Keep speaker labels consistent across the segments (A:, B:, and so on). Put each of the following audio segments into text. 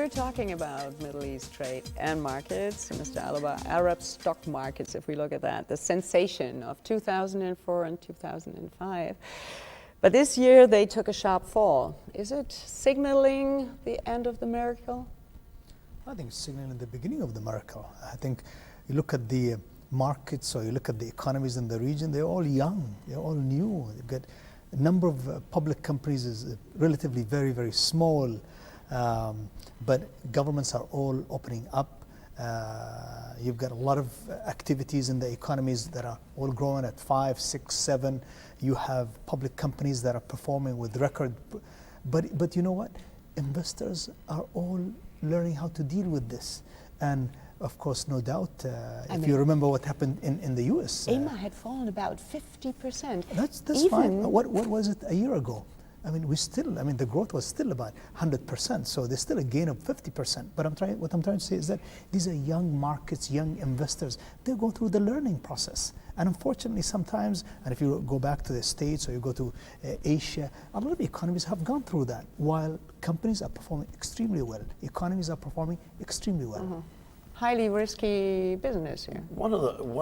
A: we're talking about Middle East trade and markets, Mr. Alaba, Arab stock markets, if we look at that, the sensation of 2004 and 2005. But this year they took a sharp fall. Is it signaling the end of the miracle?
B: I think it's signaling the beginning of the miracle. I think you look at the markets or you look at the economies in the region, they're all young, they're all new. They've got a number of public companies is relatively very, very small, but governments are all opening up. You've got a lot of activities in the economies that are all growing at 5, 6, 7. You have public companies that are performing with record. But you know what? Investors are all learning how to deal with this. And of course, no doubt, if you remember what happened in the US.
A: EMA had fallen about 50%.
B: That's fine. What was it a year ago? I mean, the growth was still about 100%, so there's still a gain of 50%. But what I'm trying to say is that these are young markets, young investors. They go through the learning process. And unfortunately, sometimes, and if you go back to the States or you go to Asia, a lot of economies have gone through that, while companies are performing extremely well. Economies are performing extremely well.
A: Highly risky business here.
C: One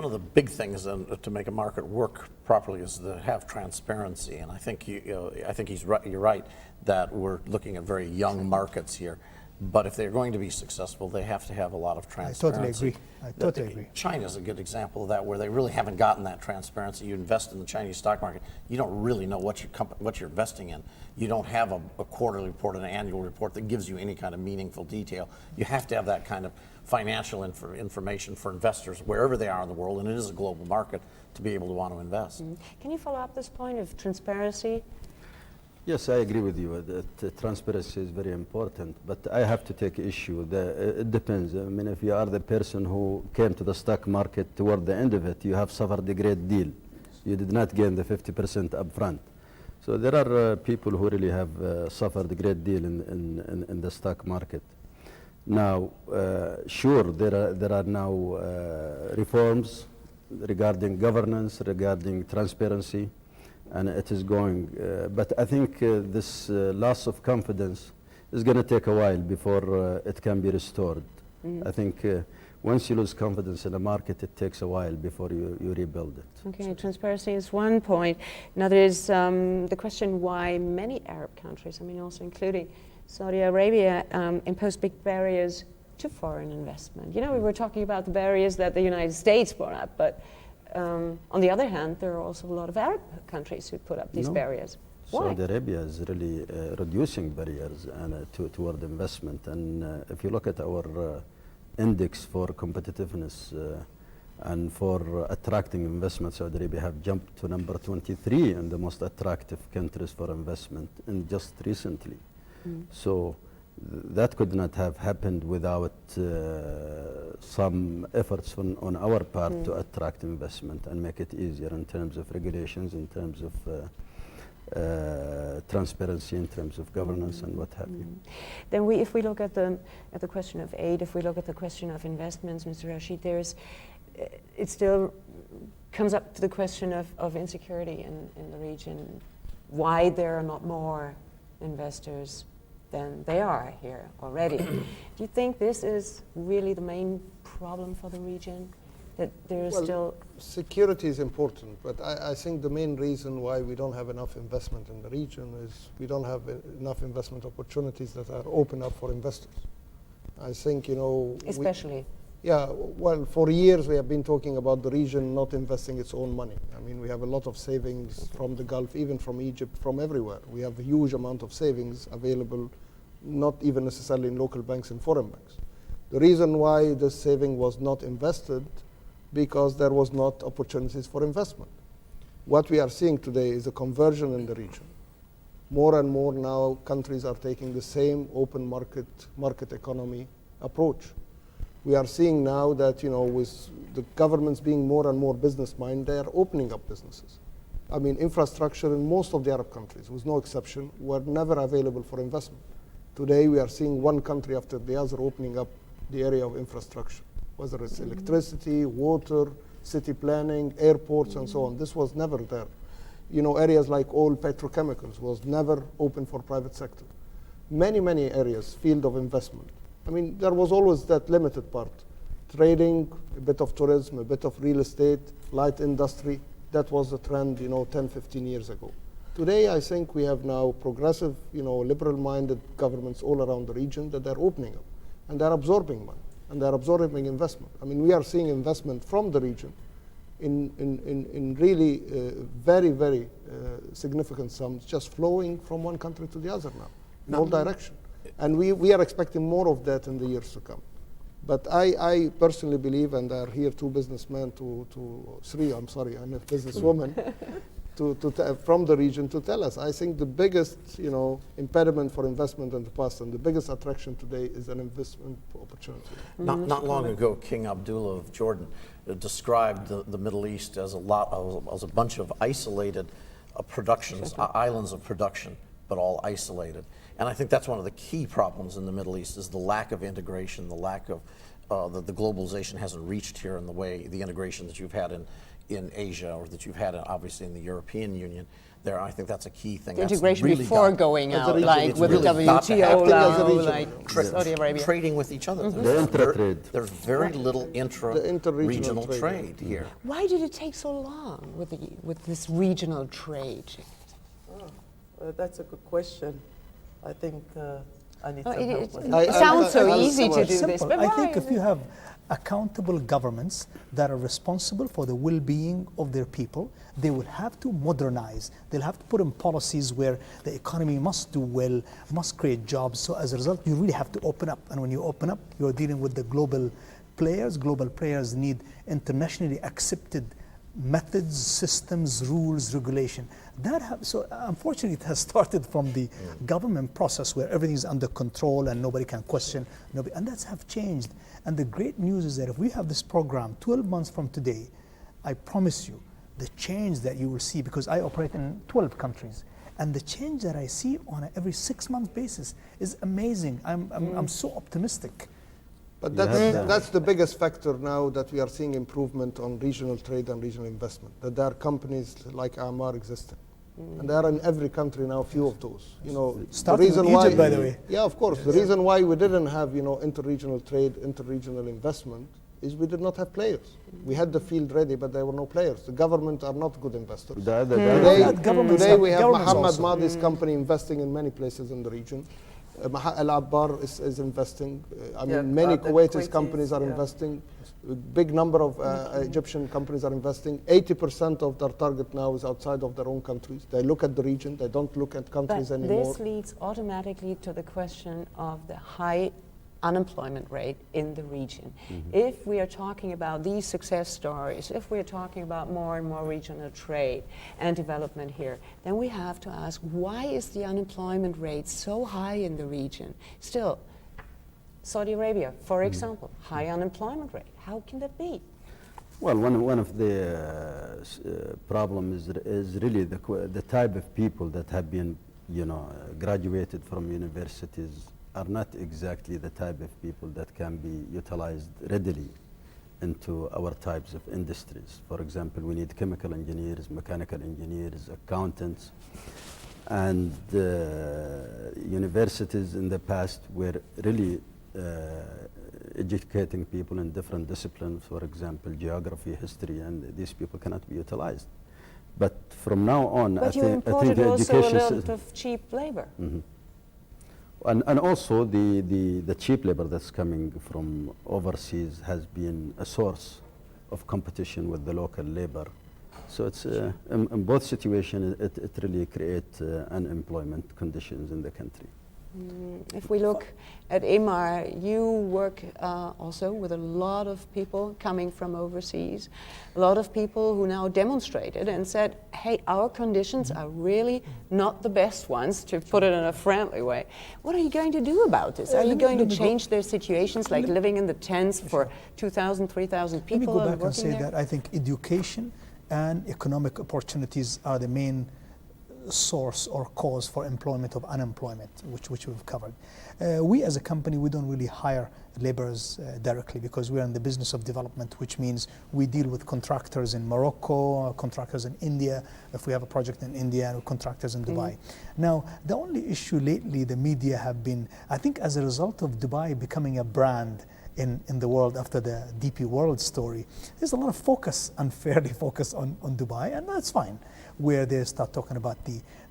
C: of the big things to make a market work properly is to have transparency, and I think he's right. You're right that we're looking at very young markets here, but if they're going to be successful, they have to have a lot of transparency.
B: I totally agree.
C: China's a good example of that, where they really haven't gotten that transparency. You invest in the Chinese stock market, you don't really know what you're investing in. You don't have a quarterly report, an annual report that gives you any kind of meaningful detail. You have to have that kind of financial information for investors wherever they are in the world, and it is a global market, to be able to want to invest.
A: Can you follow up this point of transparency?
D: Yes, I agree with you that transparency is very important, but I have to take issue. It depends. I mean, if you are the person who came to the stock market toward the end of it, you have suffered a great deal. You did not gain the 50% upfront. So there are people who really have suffered a great deal in the stock market. Now, sure, there are now reforms regarding governance, regarding transparency, and it is going. But I think this loss of confidence is going to take a while before it can be restored. I think once you lose confidence in a market, it takes a while before you rebuild it.
A: Okay, transparency is one point. Another is the question why many Arab countries, I mean also including Saudi Arabia, impose big barriers to foreign investment. You know, we were talking about the barriers that the United States brought up, but on the other hand, there are also a lot of Arab countries who put up these barriers. Why?
D: Saudi Arabia is really reducing barriers toward investment. And if you look at our index for competitiveness and for attracting investment, Saudi Arabia have jumped to number 23 in the most attractive countries for investment in just recently. So that could not have happened without some efforts on our part to attract investment and make it easier in terms of regulations, in terms of transparency, in terms of governance and what have you.
A: Then if we look at the question of aid, if we look at the question of investments, Mr. Rachid, it still comes up to the question of insecurity in the region. Why there are not more investors than they are here already. Do you think this is really the main problem for the region? That there is still...
E: Security is important, but I think the main reason why we don't have enough investment in the region is we don't have enough investment opportunities that are open up for investors. I think, you know...
A: Especially?
E: Well, for years we have been talking about the region not investing its own money. I mean, we have a lot of savings from the Gulf, even from Egypt, from everywhere. We have a huge amount of savings available, not even necessarily in local banks and foreign banks. The reason why this saving was not invested, because there was not opportunities for investment. What we are seeing today is a conversion in the region. More and more now, countries are taking the same open market economy approach. We are seeing now that, you know, with the governments being more and more business-minded, they are opening up businesses. I mean, infrastructure in most of the Arab countries, with no exception, were never available for investment. Today, we are seeing one country after the other opening up the area of infrastructure, whether it's electricity, water, city planning, airports, and so on. This was never there. You know, areas like oil petrochemicals was never open for private sector. Many, many areas, field of investment. I mean, there was always that limited part. Trading, a bit of tourism, a bit of real estate, light industry. That was the trend, 10, 15 years ago. Today, I think we have now progressive, liberal-minded governments all around the region that are opening up, and they're absorbing money, and they're absorbing investment. I mean, we are seeing investment from the region in really very, very significant sums just flowing from one country to the other now, in all direction. And we are expecting more of that in the years to come. But I personally believe, and there are here two businessmen, three, I'm sorry, I'm a businesswoman, from the region to tell us. I think the biggest, impediment for investment in the past and the biggest attraction today is an investment opportunity.
C: Not long ago, King Abdullah of Jordan described the Middle East as a bunch of isolated productions, islands of production, but all isolated. And I think that's one of the key problems in the Middle East is the lack of integration, the lack of the globalization hasn't reached here in the way the integration that you've had in Asia or that you've had obviously in the European Union. There, I think that's a key thing.
A: The
C: That's
A: integration
C: really
A: before going out, like with the
C: really got to
A: WTO,
C: happen.
A: like Saudi Arabia.
C: Trading with each other.
D: The intra-trade.
C: There's very little intra-regional trade here.
A: Why did it take so long with this regional trade?
F: That's a good question. I think I need some help
A: It
F: with that.
A: sounds so
B: I'll
A: easy to
B: say
A: do
B: simple.
A: this, but
B: I
A: why?
B: think if you have accountable governments that are responsible for the well-being of their people, they will have to modernize. They'll have to put in policies where the economy must do well, must create jobs. So as a result, you really have to open up. And when you open up, you're dealing with the global players. Global players need internationally accepted methods, systems, rules, regulation. So unfortunately, it has started from the government process where everything is under control and nobody can question. And that's have changed. And the great news is that if we have this program 12 months from today, I promise you, the change that you will see, because I operate in 12 countries, and the change that I see on an every 6-month basis is amazing. I'm so optimistic.
E: But that's the biggest factor now that we are seeing improvement on regional trade and regional investment, that there are companies like Amar existing. And there are in every country now a few of those.
B: Starting
E: the reason
B: in Egypt,
E: why,
B: by the way.
E: Yeah, of course. The reason why we didn't have inter-regional trade, inter-regional investment is we did not have players. We had the field ready, but there were no players. The government are not good investors. Today we have Mohammed Mahdi's company investing in many places in the region. Al-Abbar is investing. Many Kuwaiti companies are investing. A big number of Egyptian companies are investing. 80% of their target now is outside of their own countries. They look at the region. They don't look at countries anymore.
A: This leads automatically to the question of the high unemployment rate in the region. If we are talking about these success stories, if we are talking about more and more regional trade and development here, then we have to ask, why is the unemployment rate so high in the region? Still, Saudi Arabia, for example, high unemployment rate. How can that be?
D: Well, one of the problems is really the type of people that have been, graduated from universities are not exactly the type of people that can be utilized readily into our types of industries. For example, we need chemical engineers, mechanical engineers, accountants, and universities in the past were really educating people in different disciplines, for example, geography, history, and these people cannot be utilized. But from now on, I think the education
A: also a lot of cheap labor.
D: And also the cheap labor that's coming from overseas has been a source of competition with the local labor. So it's in both situations, it really creates unemployment conditions in the country.
A: If we look at Emar, you work also with a lot of people coming from overseas, a lot of people who now demonstrated and said, hey, our conditions are really not the best ones, to put it in a friendly way. What are you going to do about this? Are you going to change their situations, like living in the tents for 2,000, 3,000 people?
B: Let me go back and say that I think education and economic opportunities are the main source or cause for employment of unemployment, which we've covered. We as a company, we don't really hire laborers directly because we are in the business of development, which means we deal with contractors in Morocco, contractors in India, if we have a project in India, and contractors in Dubai. Now, the only issue lately the media have been, I think as a result of Dubai becoming a brand in the world after the DP World story, there's a lot of focus, unfairly focus on Dubai, and that's fine, where they start talking about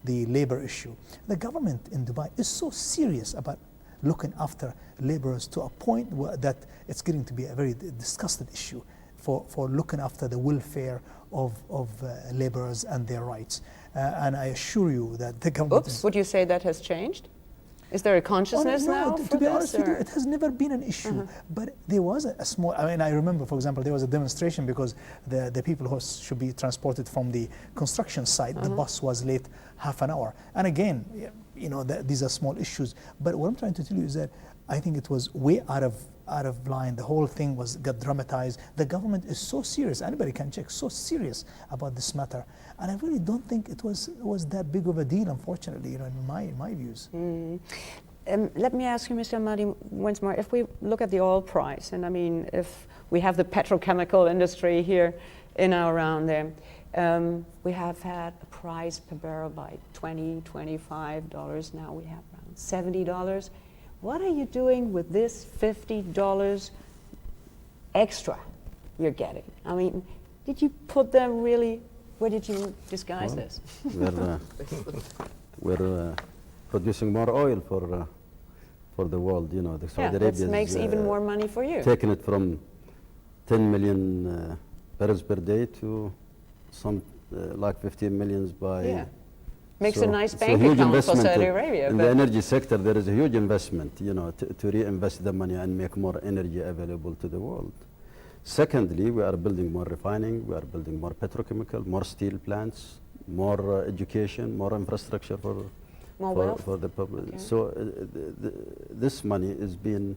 B: the labor issue. The government in Dubai is so serious about looking after laborers to a point that it's getting to be a very disgusted issue for looking after the welfare of laborers and their rights. And I assure you that the government
A: Would you say that has changed? Is there a consciousness now for
B: to be
A: this,
B: honest with you, it has never been an issue. But there was a small, I mean, I remember, for example, there was a demonstration because the people who should be transported from the construction site, the bus was late half an hour. And again, you know, these are small issues. But what I'm trying to tell you is that I think it was way out of line. The whole thing got dramatized. The government is so serious, anybody can check, so serious about this matter. And I really don't think it was that big of a deal, unfortunately, you know, in my views.
A: Let me ask you, Mr. Ahmadi, once more, if we look at the oil price, and I mean, if we have the petrochemical industry here in our round there, we have had a price per barrel by $20, $25. Now we have around $70. What are you doing with this $50 extra you're getting? I mean, did you put them really, where did you disguise this?
D: We're producing more oil for the world, you know. The Saudi Arabia
A: makes even more money for you.
D: Taking it from 10 million barrels per day to some like 15 millions by...
A: Yeah. Makes a nice bank account for Saudi Arabia.
D: In the energy sector, there is a huge investment, you know, to reinvest the money and make more energy available to the world. Secondly, we are building more refining, we are building more petrochemical, more steel plants, more education, more infrastructure for the public. Okay. So this money is being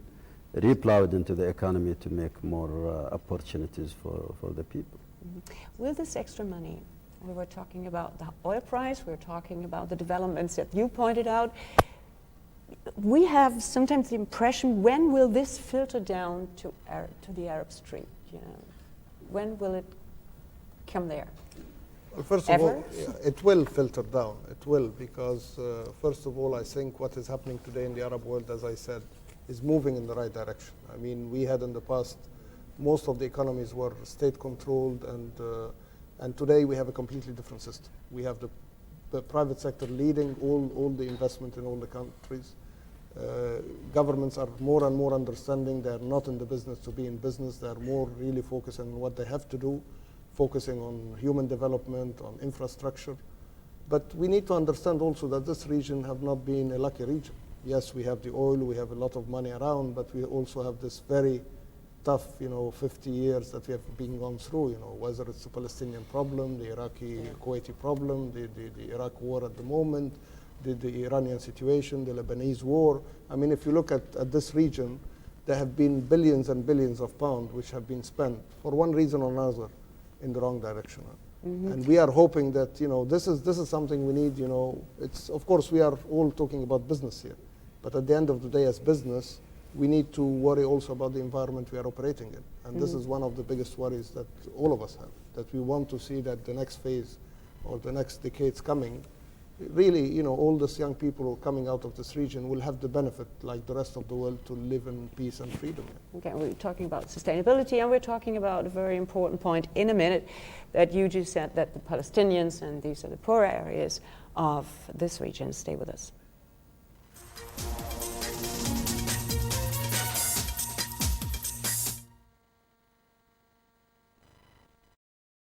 D: replowed into the economy to make more opportunities for the people.
A: Will this extra money, we were talking about the oil price, we were talking about the developments that you pointed out. We have sometimes the impression, when will this filter down to the Arab Street? You know, when will it come there?
E: Well, first of all, it will filter down. It will, because first of all, I think what is happening today in the Arab world, as I said, is moving in the right direction. I mean, we had in the past, most of the economies were state-controlled, and today we have a completely different system. We have the private sector leading all the investment in all the countries. Governments are more and more understanding. They are not in the business to be in business. They are more really focusing on what they have to do, focusing on human development, on infrastructure. But we need to understand also that this region have not been a lucky region. Yes, we have the oil, we have a lot of money around, but we also have this very tough, 50 years that we have been gone through, whether it's the Palestinian problem, the Iraqi-Kuwaiti problem, the Iraq war at the moment, the Iranian situation, the Lebanese war. I mean, if you look at this region, there have been billions and billions of pounds which have been spent for one reason or another in the wrong direction. Mm-hmm. And we are hoping that, this is something we need, it's, of course, we are all talking about business here. But at the end of the day, as business, we need to worry also about the environment we are operating in. And this is one of the biggest worries that all of us have, that we want to see that the next phase or the next decades coming, really, all these young people coming out of this region will have the benefit, like the rest of the world, to live in peace and freedom.
A: Okay, we're talking about sustainability, and we're talking about a very important point in a minute, that you just said that the Palestinians, and these are the poorer areas of this region. Stay with us.